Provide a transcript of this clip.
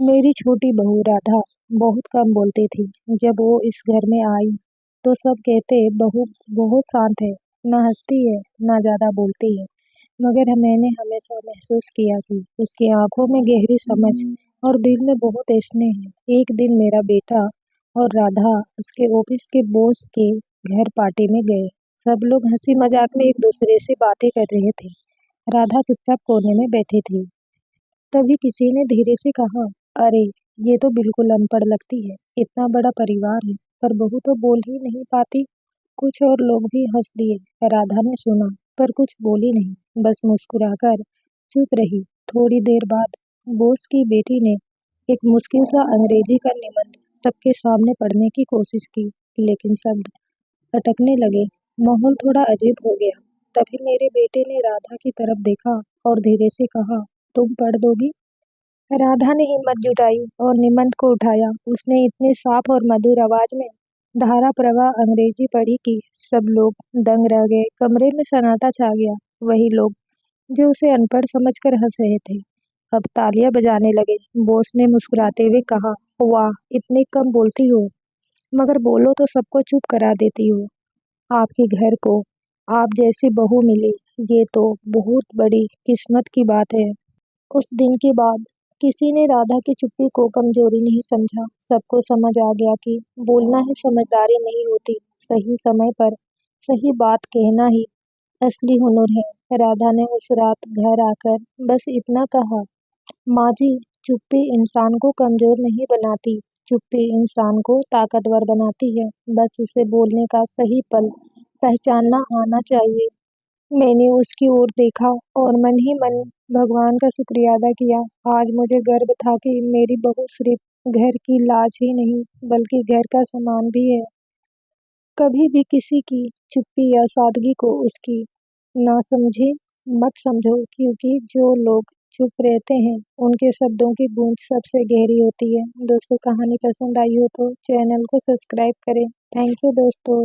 मेरी छोटी बहू राधा बहुत कम बोलती थी। जब वो इस घर में आई तो सब कहते बहू बहुत शांत है, ना हंसती है, ना ज़्यादा बोलती है। मगर मैंने हमेशा महसूस किया कि उसकी आंखों में गहरी समझ और दिल में बहुत स्नेह है। एक दिन मेरा बेटा और राधा उसके ऑफिस के बॉस के घर पार्टी में गए। सब लोग हंसी मजाक में एक दूसरे से बातें कर रहे थे। राधा चुपचाप कोने में बैठी थी। तभी किसी ने धीरे से कहा, अरे ये तो बिल्कुल अनपढ़ लगती है। इतना बड़ा परिवार है पर बहू तो बोल ही नहीं पाती। कुछ और लोग भी हंस दिए। राधा ने सुना पर कुछ बोली नहीं, बस मुस्कुराकर चुप रही। थोड़ी देर बाद बॉस की बेटी ने एक मुश्किल सा अंग्रेजी का निबंध सबके सामने पढ़ने की कोशिश की, लेकिन शब्द अटकने लगे। माहौल थोड़ा अजीब हो गया। तभी मेरे बेटे ने राधा की तरफ देखा और धीरे से कहा, तुम पढ़ दोगी? राधा ने हिम्मत जुटाई और निबंध को उठाया। उसने इतने साफ और मधुर आवाज में धारा प्रवाह अंग्रेजी पढ़ी कि सब लोग दंग रह गए। कमरे में सन्नाटा छा गया। वही लोग जो उसे अनपढ़ समझकर हंस रहे थे अब तालियां बजाने लगे। बॉस ने मुस्कुराते हुए कहा, वाह, इतने कम बोलती हो, मगर बोलो तो सबको चुप करा देती हो। आपके घर को आप जैसी बहू मिली, ये तो बहुत बड़ी किस्मत की बात है। उस दिन के बाद किसी ने राधा की चुप्पी को कमजोरी नहीं समझा। सबको समझ आ गया कि बोलना ही समझदारी नहीं होती, सही समय पर सही बात कहना ही असली हुनर है। राधा ने उस रात घर आकर बस इतना कहा, माँ जी, चुप्पी इंसान को कमजोर नहीं बनाती, चुप्पी इंसान को ताकतवर बनाती है। बस उसे बोलने का सही पल पहचानना आना चाहिए। मैंने उसकी ओर देखा और मन ही मन भगवान का शुक्रिया अदा किया। आज मुझे गर्व था कि मेरी बहू सिर्फ घर की लाज ही नहीं, बल्कि घर का सम्मान भी है। कभी भी किसी की चुप्पी या सादगी को उसकी ना समझे, मत समझो, क्योंकि जो लोग चुप रहते हैं उनके शब्दों की गूंज सबसे गहरी होती है। दोस्तों, कहानी पसंद आई हो तो चैनल को सब्सक्राइब करें। थैंक यू दोस्तों।